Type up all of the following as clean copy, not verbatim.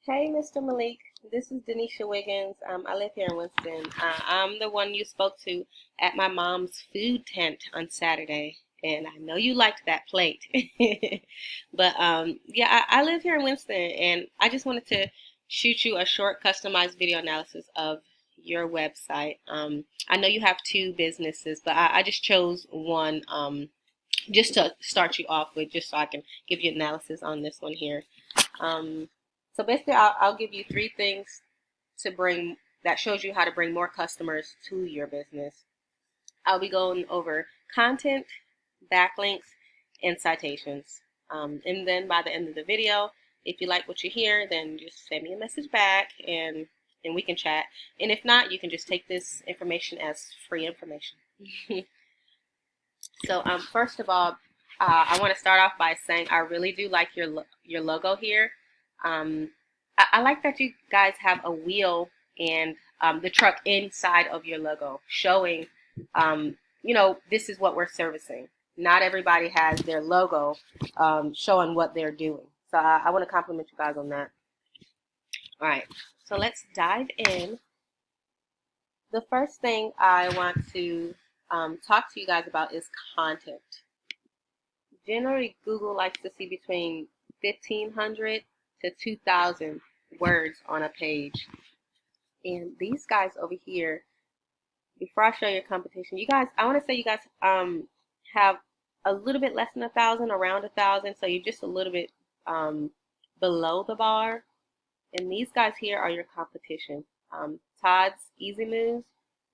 Hey, Mr. Malik. This is Denisha Wiggins. I live here in Winston. I'm the one you spoke to at my mom's food tent on Saturday, and I know you liked that plate. But yeah, I live here in Winston, and I just wanted to shoot you a short, customized video analysis of your website. I know you have two businesses, but I just chose one just to start you off with, just so I can give you analysis on this one here. Um, so basically, I'll give you three things to bring that shows you how to bring more customers to your business. I'll be going over content, backlinks, and citations. And then by the end of the video, if you like what you hear, then just send me a message back and we can chat. And if not, you can just take this information as free information. So first of all, I want to start off by saying I really do like your logo here. I like that you guys have a wheel and the truck inside of your logo, showing, this is what we're servicing. Not everybody has their logo showing what they're doing. So I want to compliment you guys on that. All right, so let's dive in. The first thing I want to talk to you guys about is content. Generally, Google likes to see between 1,500 to 2,000 words on a page. And these guys over here, before I show your competition, you guys, I want to say you guys have a little bit less than 1,000, around 1,000, so you're just a little bit below the bar. And these guys here are your competition. Todd's Easy Moves.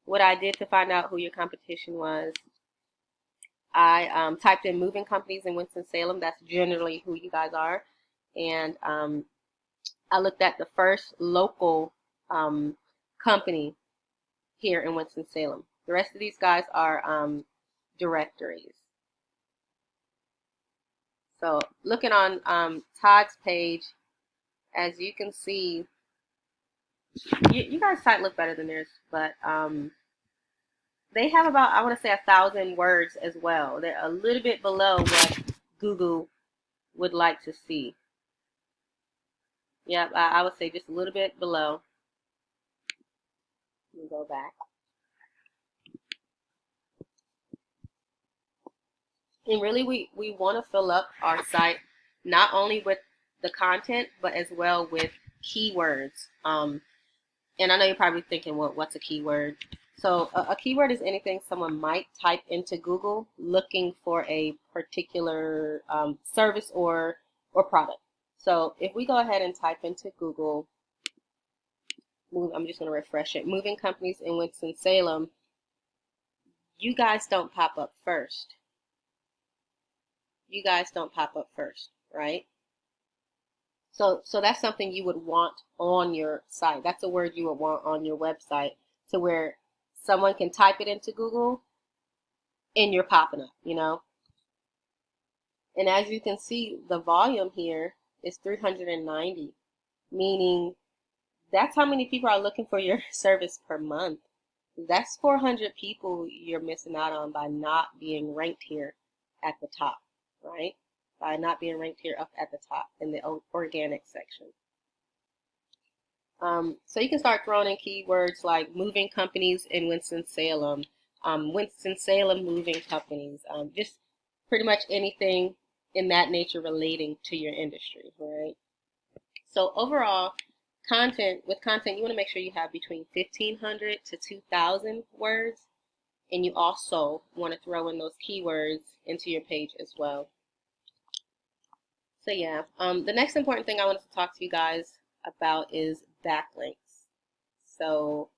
What I did to find out who your competition was, I typed in moving companies in Winston-Salem. That's generally who you guys are. And I looked at the first local company here in Winston-Salem. The rest of these guys are directories. So looking on Todd's page, as you can see, you guys' site look better than theirs, but they have about, I want to say, 1,000 words as well. They're a little bit below what Google would like to see. Yep, I would say just a little bit below. Let me go back. And really, we want to fill up our site not only with the content, but as well with keywords. And I know you're probably thinking, well, what's a keyword? So a keyword is anything someone might type into Google looking for a particular service or product. So if we go ahead and type into Google, I'm just going to refresh it, moving companies in Winston-Salem, you guys don't pop up first. You guys don't pop up first, right? So that's something you would want on your site. That's a word you would want on your website, to where someone can type it into Google and you're popping up, And as you can see, the volume here is 390, meaning that's how many people are looking for your service per month. That's 400 people you're missing out on by not being ranked here at the top, right? By not being ranked here up at the top in the organic section. So you can start throwing in keywords like moving companies in Winston-Salem, Winston-Salem moving companies, just pretty much anything in that nature relating to your industry, right? So overall, with content, you want to make sure you have between 1,500 to 2,000 words, and you also want to throw in those keywords into your page as well. So yeah, the next important thing I wanted to talk to you guys about is backlinks. So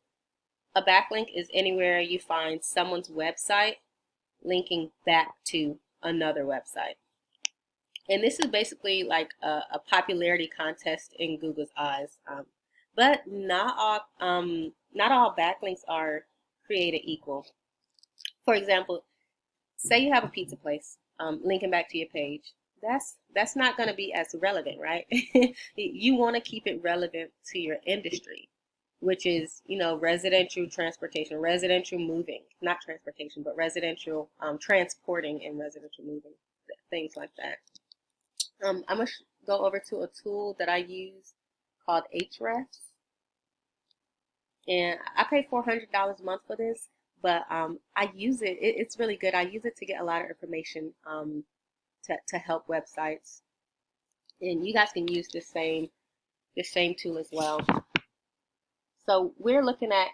a backlink is anywhere you find someone's website linking back to another website. And this is basically like a popularity contest in Google's eyes. But not all backlinks are created equal. For example, say you have a pizza place linking back to your page. That's not going to be as relevant, right? You want to keep it relevant to your industry, which is, residential transportation, residential moving, not transportation, but residential transporting and residential moving, things like that. I'm going to go over to a tool that I use called Hrefs, and I pay $400 a month for this, but I use it. It's really good. I use it to get a lot of information to help websites, and you guys can use this same tool as well. So we're looking at,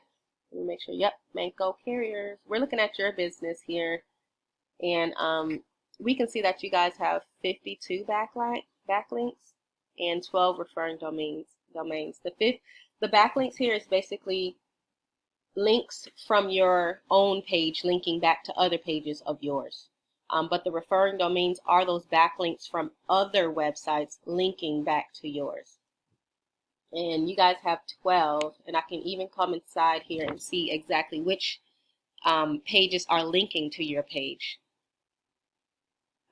let me make sure, yep, Manco Carriers. We're looking at your business here, and we can see that you guys have 52 backlinks and 12 referring domains. The backlinks here is basically links from your own page linking back to other pages of yours. But the referring domains are those backlinks from other websites linking back to yours. And you guys have 12, and I can even come inside here and see exactly which pages are linking to your page.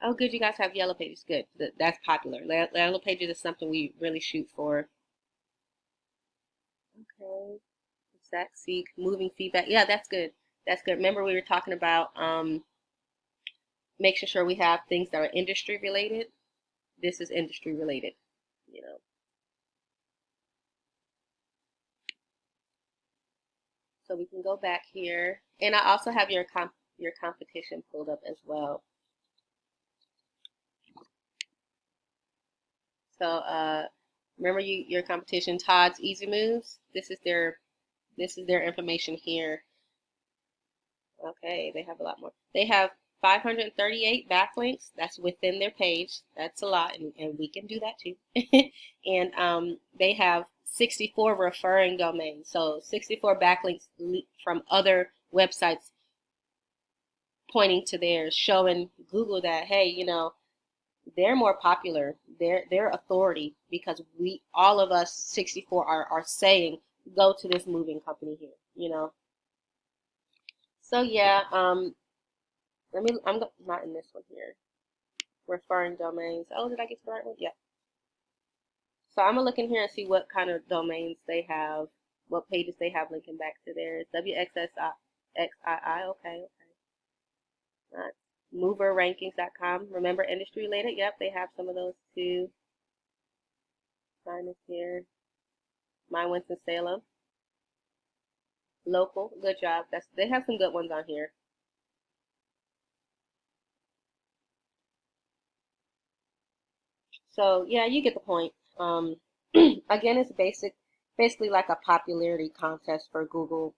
Oh, good, you guys have yellow pages. Good, that's popular. Yellow pages is something we really shoot for. Okay, exact seek, moving feedback. Yeah, that's good. That's good. Remember we were talking about making sure we have things that are industry related. This is industry related, you know. So we can go back here, and I also have your competition pulled up as well. So remember your competition, Todd's Easy Moves. This is their information here. Okay, they have a lot more. They have 538 backlinks. That's within their page. That's a lot, and we can do that too. And they have 64 referring domains. So 64 backlinks from other websites pointing to theirs, showing Google that, hey, you know, they're more popular. They're authority because all of us 64 are saying go to this moving company here, you know. So yeah, I'm not in this one here. Referring domains. Oh, did I get the right one? Yeah. So I'm gonna look in here and see what kind of domains they have, what pages they have linking back to theirs. WXSI, okay. Moverrankings.com. Remember industry related? Yep, they have some of those too. Mine is here. My Winston-Salem. Local. Good job. They have some good ones on here. So yeah, you get the point. Again, it's basically like a popularity contest for Google.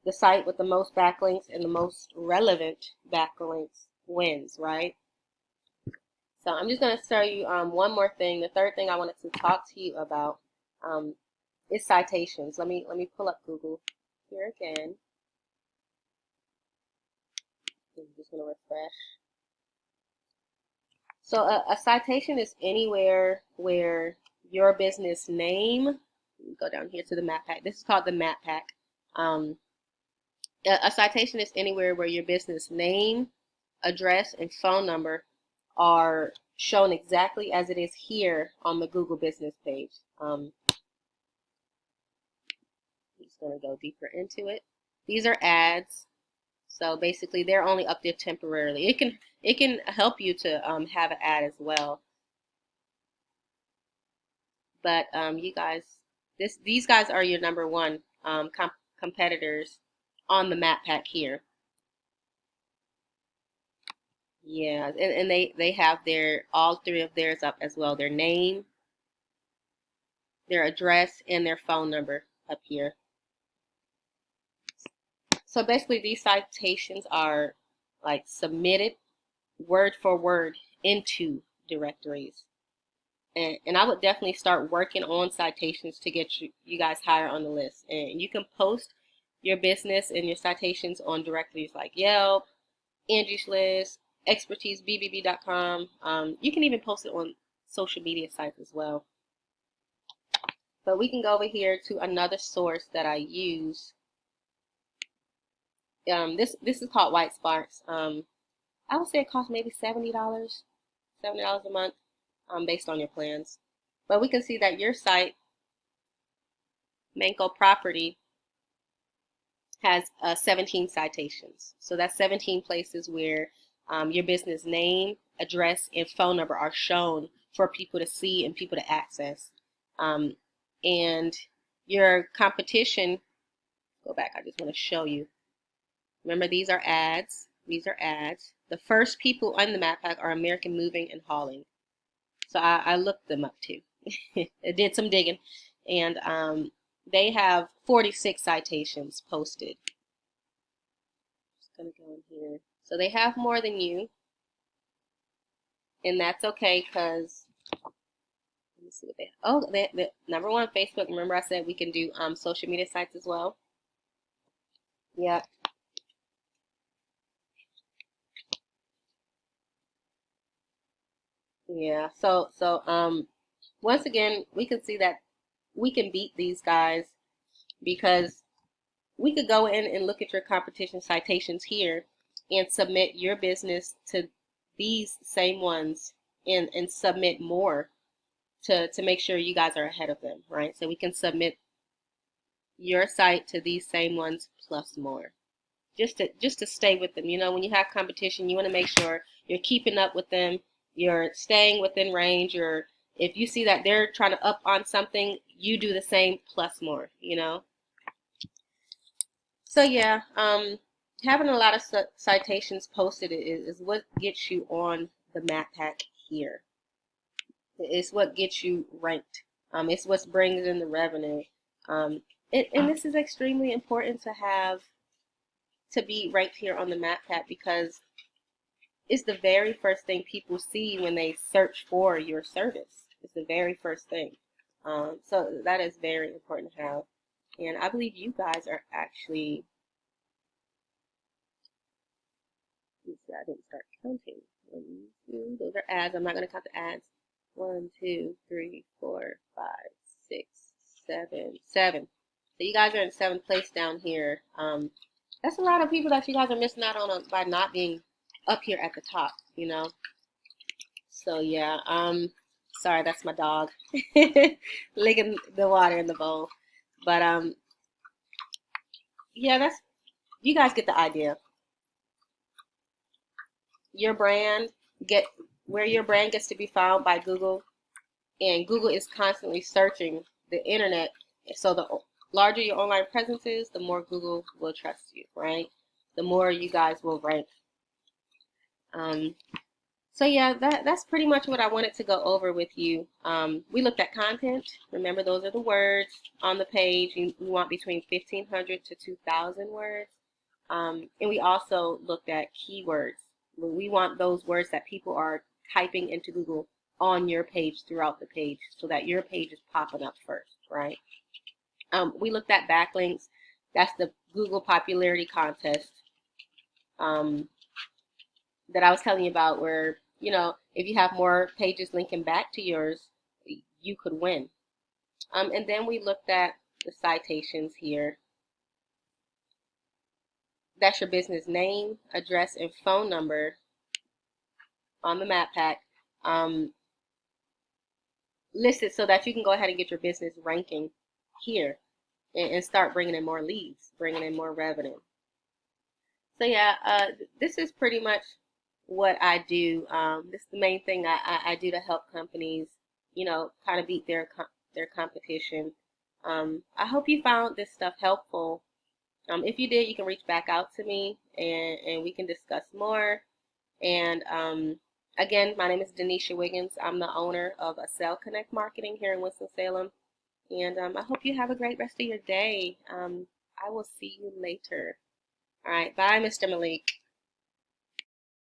The site with the most backlinks and the most relevant backlinks wins, right? So I'm just going to show you one more thing. The third thing I wanted to talk to you about is citations. Let me pull up Google here again. I'm just going to refresh. So a citation is anywhere where your business name, go down here to the map pack. This is called the map pack. A citation is anywhere where your business name, address, and phone number are shown exactly as it is here on the Google business page. I'm just going to go deeper into it. These are ads. So basically, they're only up there temporarily. It can help you to have an ad as well. But you guys, these guys are your number one competitors on the map pack here. Yeah, and they have all three of theirs up as well. Their name, their address, and their phone number up here. So basically, these citations are like submitted word for word into directories. And I would definitely start working on citations to get you guys higher on the list. And you can post your business and your citations on directories like Yelp, Angie's List, expertisebbb.com. You can even post it on social media sites as well. But we can go over here to another source that I use. This is called White Sparks. I would say it costs maybe $70 a month, based on your plans. But we can see that your site, Manco Property, has 17 citations. So that's 17 places where your business name, address, and phone number are shown for people to see and people to access. and your competition, go back, I just want to show you. Remember, these are ads. These are ads. The first people on the map pack are American Moving and Hauling. So I looked them up too. I did some digging, and they have 46 citations posted. Just gonna go in here. So they have more than you, and that's okay because let me see what they have. Oh, they number one, Facebook. Remember I said we can do social media sites as well. Yeah. Yeah. So once again, we can see that we can beat these guys because we could go in and look at your competition citations here and submit your business to these same ones and submit more to make sure you guys are ahead of them, right? So we can submit your site to these same ones plus more. Just to stay with them. You know, when you have competition, you want to make sure you're keeping up with them, you're staying within range, or if you see that they're trying to up on something, you do the same plus more, you know. So yeah, having a lot of citations posted is what gets you on the map pack here. It's what gets you ranked. It's what brings in the revenue. And this is extremely important to have to be ranked here on the map pack because it's the very first thing people see when they search for your service. It's the very first thing. So that is very important to have. And I believe you guys are actually, let's see, I didn't start counting. 1, 2, those are ads. I'm not going to count the ads. 1, 2, 3, 4, 5, 6, 7, 7. So you guys are in 7th place down here. That's a lot of people that you guys are missing out on by not being up here at the top, you know. So yeah, sorry, that's my dog licking the water in the bowl. But yeah, that's, you guys get the idea. Your brand get where your brand gets to be found by Google, and Google is constantly searching the internet. So the larger your online presence is, the more Google will trust you, right? The more you guys will rank. Um, So yeah, that's pretty much what I wanted to go over with you. We looked at content. Remember, those are the words on the page. We want between 1,500 to 2,000 words. And we also looked at keywords. We want those words that people are typing into Google on your page throughout the page so that your page is popping up first, right? We looked at backlinks. That's the Google popularity contest. That I was telling you about where, you know, if you have more pages linking back to yours, you could win. And then we looked at the citations here. That's your business name, address, and phone number on the map pack listed so that you can go ahead and get your business ranking here and start bringing in more leads, bringing in more revenue. So yeah, this is pretty much what I do. This is the main thing I do to help companies, you know, kind of beat their competition. I hope you found this stuff helpful. If you did, you can reach back out to me and we can discuss more. And again, my name is Denisha Wiggins. I'm the owner of Sell Connect Marketing here in Winston-Salem. And I hope you have a great rest of your day. I will see you later. All right. Bye, Mr. Malik.